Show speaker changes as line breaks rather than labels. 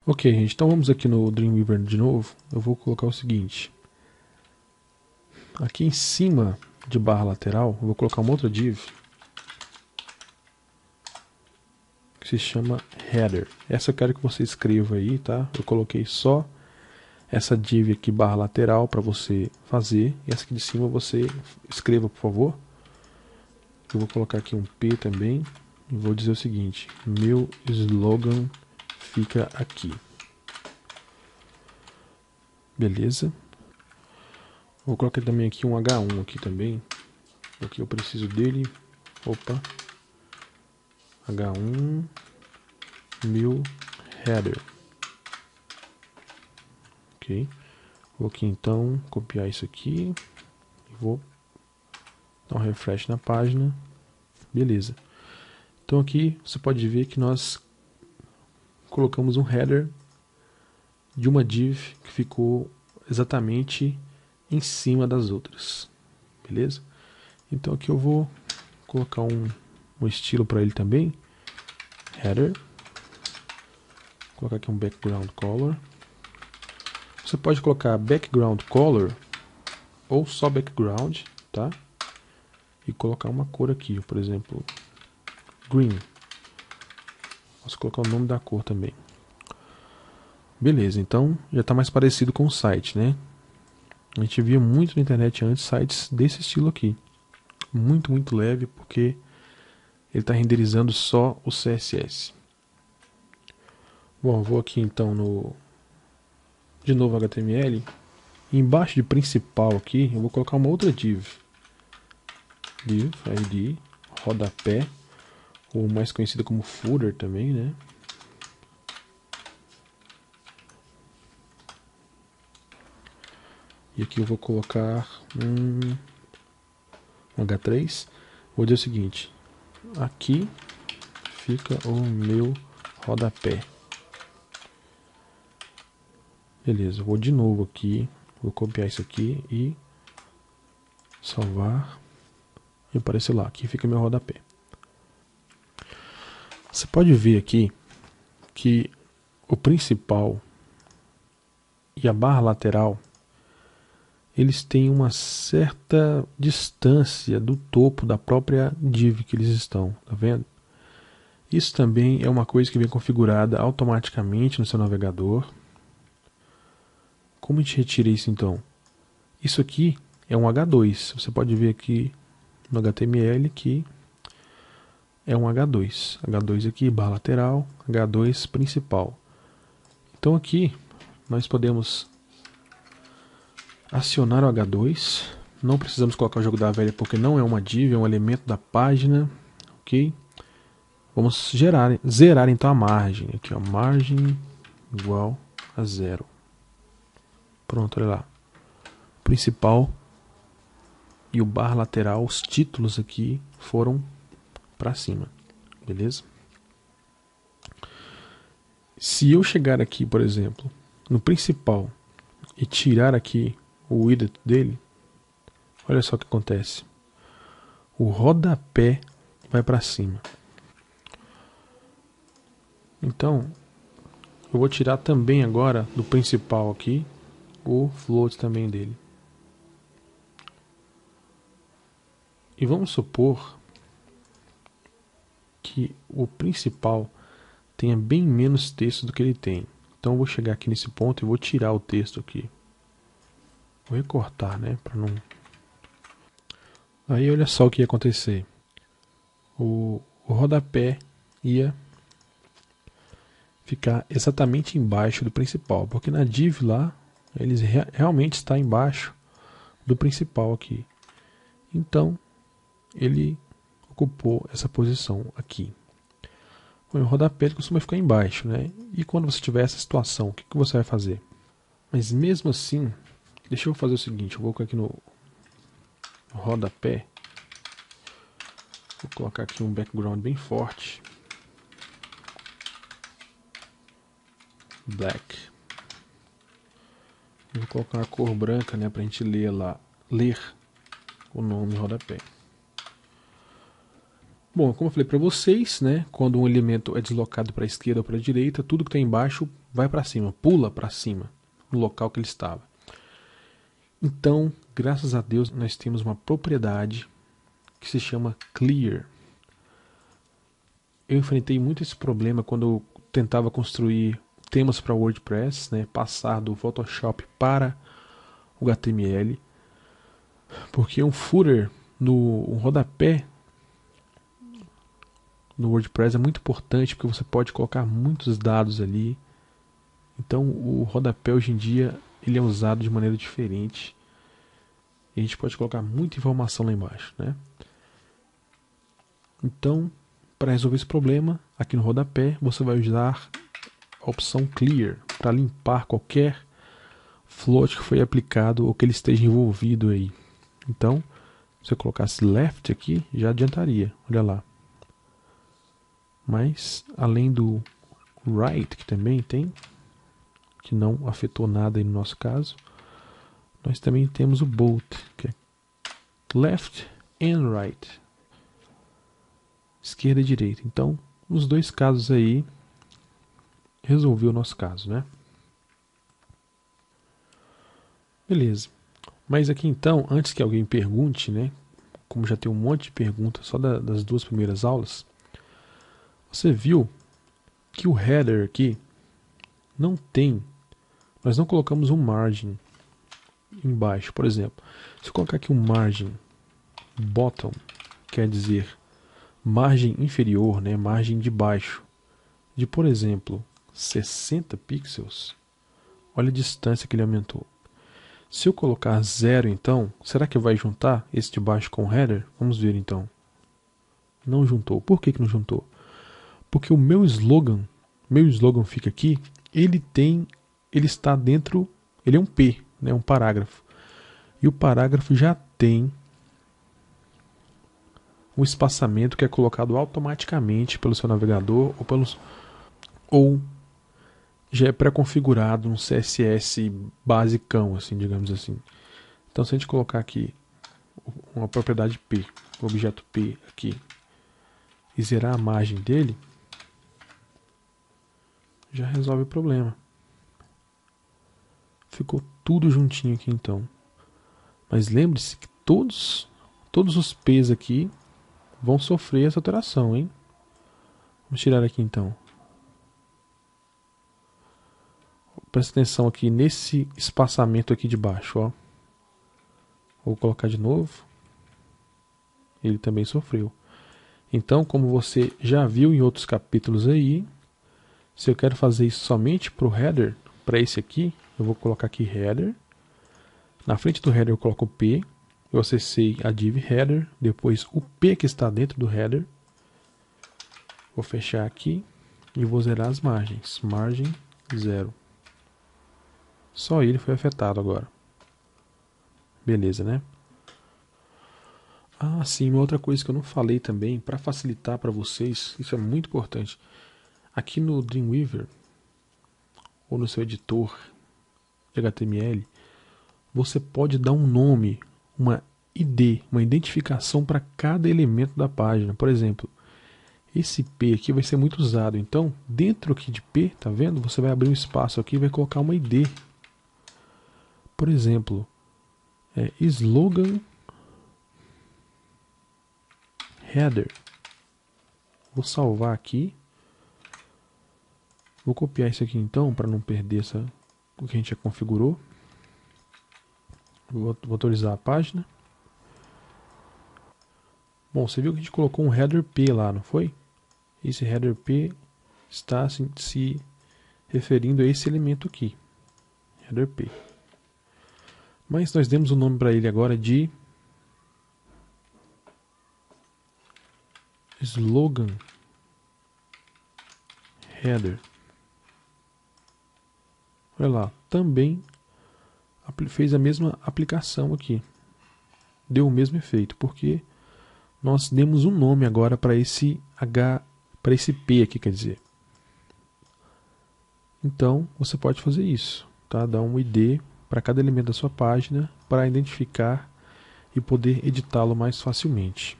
Ok, gente, então vamos aqui no Dreamweaver de novo. Eu vou colocar o seguinte. Aqui em cima de barra lateral, eu vou colocar uma outra div que se chama Header. Essa eu quero que você escreva aí, tá? Eu coloquei só essa div aqui barra lateral para você fazer. E essa aqui de cima você escreva, por favor. Eu vou colocar aqui um P também. E vou dizer o seguinte: meu slogan fica aqui. Beleza? Vou colocar também aqui um H1 aqui também, porque eu preciso dele. Opa, H1 meu header. Ok, vou aqui então copiar isso aqui e vou dar um refresh na página. Beleza. Então aqui você pode ver que nós colocamos um header de uma div que ficou exatamente em cima das outras. Beleza? Então aqui eu vou colocar um estilo para ele também. Header. Vou colocar aqui um background color. Você pode colocar background color ou só background, tá? E colocar uma cor aqui, por exemplo, green. Posso colocar o nome da cor também. Beleza, então já está mais parecido com o site, né? A gente via muito na internet antes sites desse estilo aqui. Muito, muito leve, porque ele está renderizando só o CSS. Bom, vou aqui então de novo HTML. E embaixo de principal aqui, eu vou colocar uma outra div. Div, id, rodapé, ou mais conhecida como footer também, né? E aqui eu vou colocar um H3. Vou dizer o seguinte: aqui fica o meu rodapé. Beleza, vou de novo aqui, vou copiar isso aqui e salvar. E apareceu lá, aqui fica meu rodapé. Você pode ver aqui que o principal e a barra lateral, eles têm uma certa distância do topo da própria div que eles estão, tá vendo? Isso também é uma coisa que vem configurada automaticamente no seu navegador. Como a gente retira isso então? Isso aqui é um H2, você pode ver aqui no HTML que é um H2. H2 aqui, barra lateral, H2 principal. Então aqui nós podemos acionar o H2. Não precisamos colocar o jogo da velha porque não é uma div, é um elemento da página. Ok? Vamos zerar então a margem. Aqui, ó, margem igual a 0. Pronto, olha lá. O principal e o barra lateral, os títulos aqui foram para cima. Beleza? Se eu chegar aqui, por exemplo, no principal e tirar aqui o widget dele, olha só o que acontece. O rodapé vai para cima. Então, eu vou tirar também agora do principal aqui o float também dele. E vamos supor que o principal tenha bem menos texto do que ele tem. Então eu vou chegar aqui nesse ponto e vou tirar o texto aqui. Vou recortar, né, para não. Aí olha só o que ia acontecer. O rodapé ia ficar exatamente embaixo do principal, porque na div lá ele realmente está embaixo do principal aqui. Então ele ocupou essa posição aqui. O rodapé costuma ficar embaixo, né? E quando você tiver essa situação, o que você vai fazer? Mas mesmo assim, deixa eu fazer o seguinte, eu vou colocar aqui no rodapé, vou colocar aqui um background bem forte, black. Eu vou colocar uma cor branca, né, para a gente ler o nome rodapé. Bom, como eu falei para vocês, né, quando um elemento é deslocado para a esquerda ou para a direita, tudo que está embaixo vai para cima, pula para cima, no local que ele estava. Então, graças a Deus, nós temos uma propriedade que se chama Clear. Eu enfrentei muito esse problema quando eu tentava construir temas para WordPress, né, passar do Photoshop para o HTML, porque um footer, um rodapé no WordPress é muito importante, porque você pode colocar muitos dados ali. Então o rodapé hoje em dia ele é usado de maneira diferente. E a gente pode colocar muita informação lá embaixo, né? Então, para resolver esse problema, aqui no rodapé você vai usar a opção Clear para limpar qualquer float que foi aplicado ou que ele esteja envolvido aí. Então, se eu colocasse left aqui, já adiantaria. Olha lá. Mas, além do right, que também tem, que não afetou nada aí no nosso caso, nós também temos o both, que é left and right, esquerda e direita. Então, nos dois casos aí, resolveu o nosso caso, né? Beleza. Mas aqui então, antes que alguém pergunte, né, como já tem um monte de perguntas só das duas primeiras aulas, você viu que o header aqui não tem, nós não colocamos um margin embaixo. Por exemplo, se eu colocar aqui um margin bottom, quer dizer margem inferior, né, margem de baixo, de por exemplo 60 pixels, olha a distância que ele aumentou. Se eu colocar 0 então, será que vai juntar esse de baixo com o header? Vamos ver então. Não juntou. Por que não juntou? Porque o meu slogan fica aqui, ele está dentro, ele é um P, né, um parágrafo. E o parágrafo já tem um espaçamento que é colocado automaticamente pelo seu navegador ou já é pré-configurado um CSS basicão, assim, digamos assim. Então, se a gente colocar aqui uma propriedade P, o objeto P aqui, e zerar a margem dele, já resolve o problema. Ficou tudo juntinho aqui então. Mas lembre-se que todos os P's aqui vão sofrer essa alteração, hein? Vamos tirar aqui então. Presta atenção aqui nesse espaçamento aqui de baixo, ó. Vou colocar de novo. Ele também sofreu. Então, como você já viu em outros capítulos aí, se eu quero fazer isso somente para o header, para esse aqui, eu vou colocar aqui header. Na frente do header eu coloco o P. Eu acessei a div header, depois o P que está dentro do header. Vou fechar aqui e vou zerar as margens. Margem 0. Só ele foi afetado agora. Beleza, né? Ah, sim, uma outra coisa que eu não falei também, para facilitar para vocês, isso é muito importante. Aqui no Dreamweaver, ou no seu editor de HTML, você pode dar um nome, uma ID, uma identificação para cada elemento da página. Por exemplo, esse P aqui vai ser muito usado. Então, dentro aqui de P, tá vendo? Você vai abrir um espaço aqui e vai colocar uma ID. Por exemplo, slogan header. Vou salvar aqui. Vou copiar isso aqui então, para não perder o que a gente já configurou. Vou autorizar a página. Bom, você viu que a gente colocou um header P lá, não foi? Esse header P está se referindo a esse elemento aqui. Header P. Mas nós demos o nome para ele agora de slogan header. Olha lá, também fez a mesma aplicação aqui. Deu o mesmo efeito, porque nós demos um nome agora para esse P aqui, quer dizer. Então, você pode fazer isso, tá? Dar um ID para cada elemento da sua página para identificar e poder editá-lo mais facilmente.